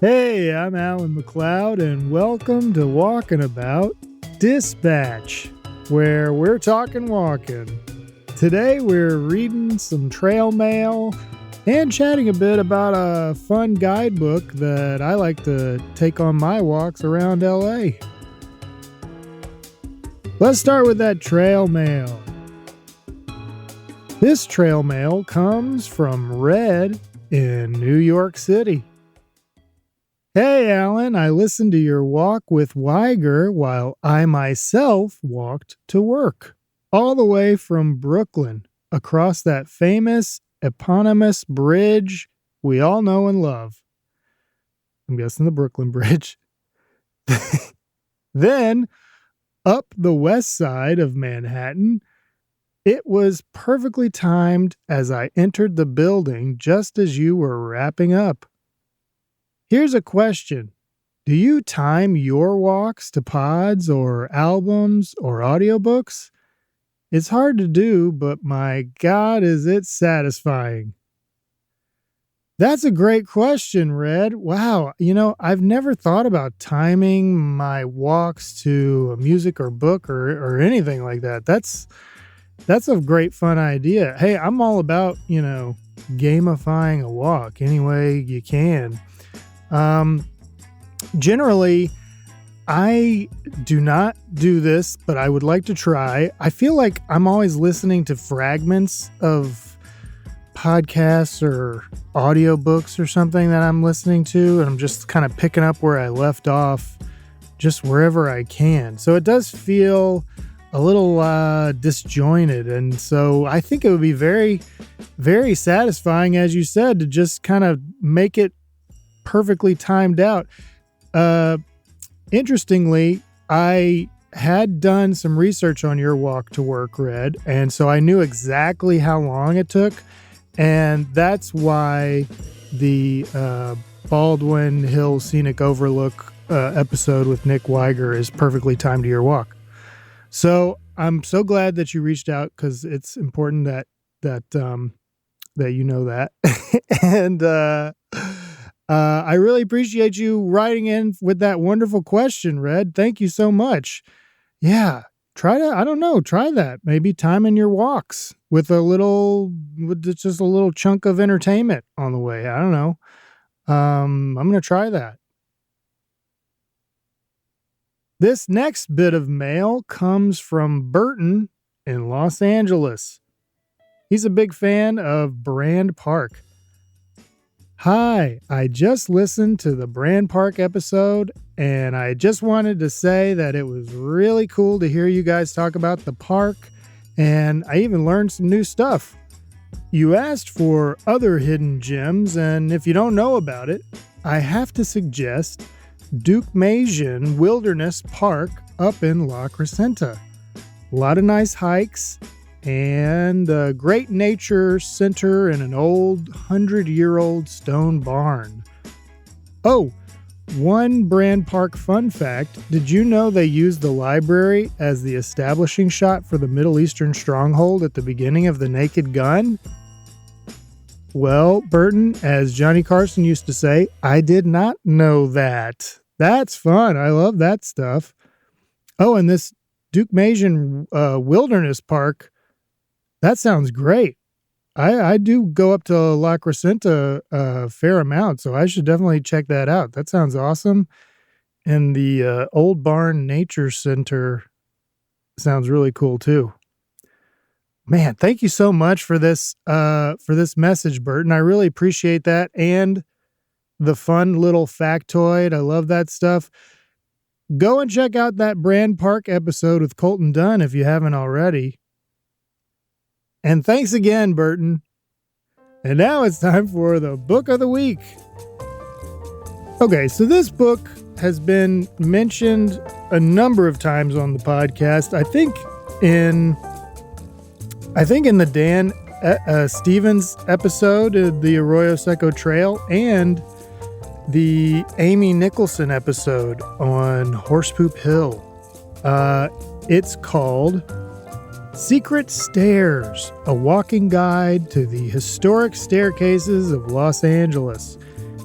Hey, I'm Allan McLeod, and welcome to Walking About Dispatch, where we're talking walking. Today we're reading some trail mail and chatting a bit about a fun guidebook that I like to take on my walks around LA. Let's start with that trail mail. This trail mail comes from Red in New York City. Hey, Allan, I listened to your walk with Weiger while I myself walked to work, all the way from Brooklyn, across that famous eponymous bridge we all know and love. I'm guessing the Brooklyn Bridge. Then, up the west side of Manhattan, it was perfectly timed as I entered the building just as you were wrapping up. Here's a question. Do you time your walks to pods or albums or audiobooks? It's hard to do, but my God, is it satisfying. That's a great question, Red. Wow. I've never thought about timing my walks to a music or book or anything like that. That's a great fun idea. Hey, I'm all about, gamifying a walk any way you can. Generally, I do not do this, but I would like to try. I feel like I'm always listening to fragments of podcasts or audiobooks or something that I'm listening to, and I'm just kind of picking up where I left off, just wherever I can. So it does feel a little disjointed, and so I think it would be very, very satisfying, as you said, to just kind of make it perfectly timed out. Interestingly, I had done some research on your walk to work, Red, and so I knew exactly how long it took, and that's why the Baldwin Hill Scenic Overlook episode with Nick Weiger is perfectly timed to your walk. So I'm so glad that you reached out, because it's important that you know that. And I really appreciate you writing in with that wonderful question, Red. Thank you so much. Yeah, try that. Maybe timing your walks with just a little chunk of entertainment on the way. I don't know. I'm going to try that. This next bit of mail comes from Burton in Los Angeles. He's a big fan of Brand Park. Hi, I just listened to the Brand Park episode, and I just wanted to say that it was really cool to hear you guys talk about the park, and I even learned some new stuff. You asked for other hidden gems, and if you don't know about it, I have to suggest Duke Majan Wilderness Park up in La Crescenta. A lot of nice hikes, and a great nature center in an old 100-year-old stone barn. Oh, one Brand Park fun fact. Did you know they used the library as the establishing shot for the Middle Eastern stronghold at the beginning of The Naked Gun? Well, Burton, as Johnny Carson used to say, I did not know that. That's fun. I love that stuff. Oh, and this Duke Majan Wilderness Park, that sounds great. I do go up to La Crescenta a fair amount, so I should definitely check that out. That sounds awesome. And the Old Barn Nature Center sounds really cool too. Man, thank you so much for this message, Burton. I really appreciate that, and the fun little factoid. I love that stuff. Go and check out that Brand Park episode with Colton Dunn if you haven't already. And thanks again, Burton. And now it's time for the book of the week. Okay, so this book has been mentioned a number of times on the podcast. I think in the Dan Stevens episode, the Arroyo Seco Trail, and the Amy Nicholson episode on Horsepoop Hill. It's called Secret Stairs, a walking guide to the historic staircases of Los Angeles.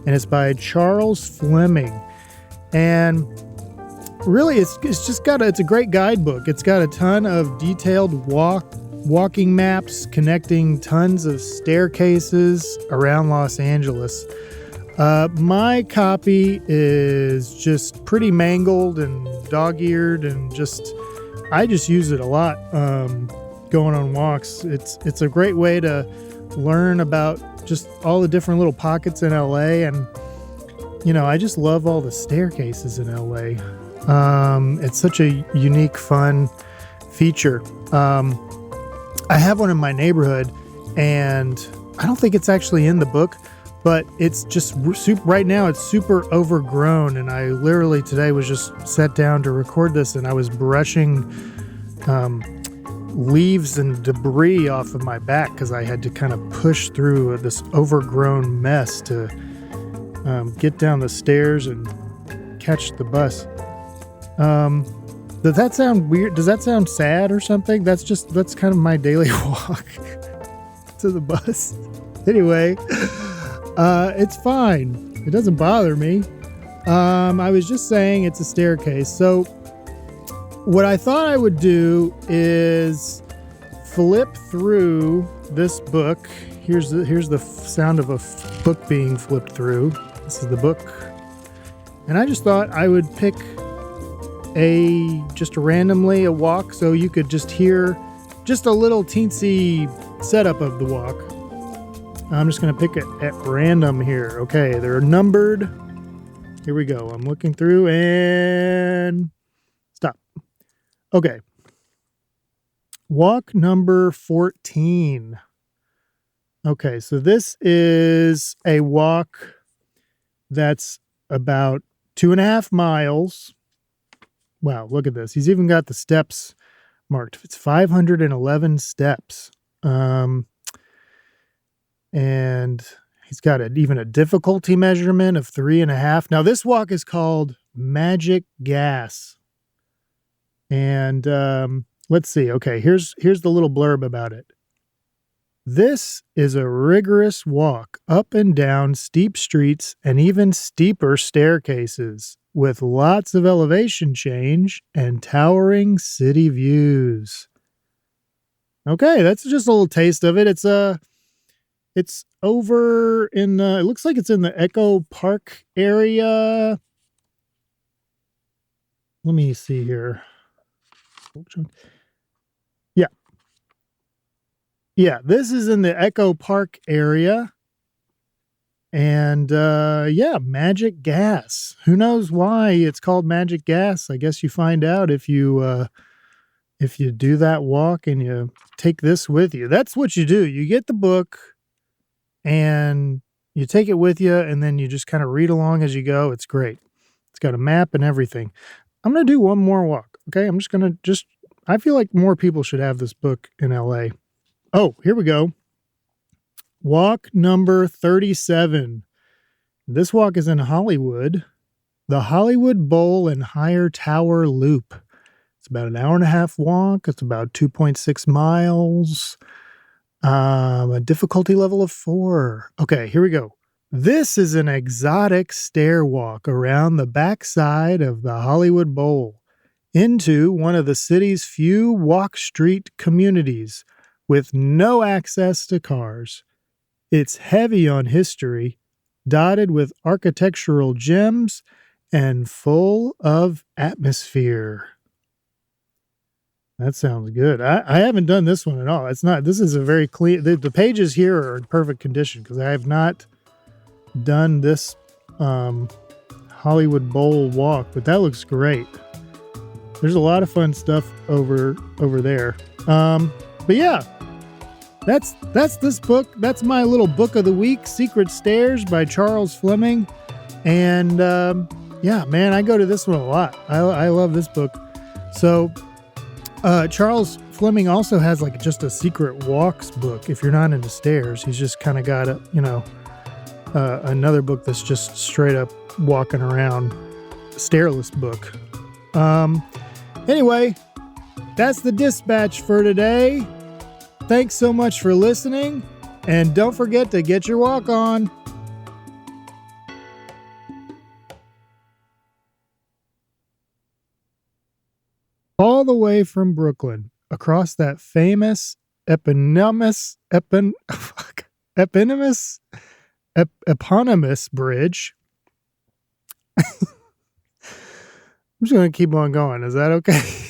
and it's by Charles Fleming. And really, it's a great guidebook. It's got a ton of detailed walking maps connecting tons of staircases around Los Angeles. My copy is just pretty mangled and dog-eared, and I just use it a lot going on walks. It's a great way to learn about just all the different little pockets in LA, and I just love all the staircases in LA. It's such a unique, fun feature. I have one in my neighborhood, and I don't think it's actually in the book, but it's just right now it's super overgrown, and I literally today was just sat down to record this, and I was brushing leaves and debris off of my back because I had to kind of push through this overgrown mess to get down the stairs and catch the bus. Does that sound weird? Does that sound sad or something? That's kind of my daily walk to the bus. Anyway, it's fine. It doesn't bother me. I was just saying it's a staircase. So what I thought I would do is flip through this book. Here's the sound of a book being flipped through. This is the book. And I just thought I would pick just randomly a walk so you could just hear just a little teensy setup of the walk. I'm just going to pick it at random here. Okay, they're numbered. Here we go. I'm looking through and stop. Okay. Walk number 14. Okay, so this is a walk that's about 2.5 miles. Wow, look at this. He's even got the steps marked. It's 511 steps. And he's got even a difficulty measurement of 3.5. Now, this walk is called Magic Gas. And let's see. Okay, here's the little blurb about it. This is a rigorous walk up and down steep streets and even steeper staircases, with lots of elevation change and towering city views. Okay, that's just a little taste of it. It's over in it looks like it's in the Echo Park area. Let me see here. Yeah, this is in the Echo Park area. And Magic Gas. Who knows why it's called Magic Gas? I guess you find out if you do that walk and you take this with you. That's what you do. You get the book and you take it with you, and then you just kind of read along as you go. It's great. It's got a map and everything. I'm going to do one more walk. Okay. I'm just going to I feel like more people should have this book in LA. Oh, here we go. Walk number 37. This walk is in Hollywood. The Hollywood Bowl and Higher Tower Loop. It's about an 1.5 hour walk. It's about 2.6 miles. A difficulty level of 4. Okay, here we go. This is an exotic stair walk around the backside of the Hollywood Bowl into one of the city's few walk street communities with no access to cars. It's heavy on history, dotted with architectural gems, and full of atmosphere. That sounds good. I haven't done this one at all. This is a very clean, the pages here are in perfect condition because I have not done this Hollywood Bowl walk, but that looks great. There's a lot of fun stuff over there. But yeah, that's this book. That's my little book of the week, Secret Stairs by Charles Fleming. And yeah, man, I go to this one a lot. I love this book. So Charles Fleming also has like just a secret walks book. If you're not into stairs, he's just kind of got another book that's just straight up walking around, stairless book. Anyway, that's the dispatch for today. Thanks so much for listening, and don't forget to get your walk on. all the way from Brooklyn across that famous eponymous eponymous bridge. I'm just going to keep on going. Is that okay?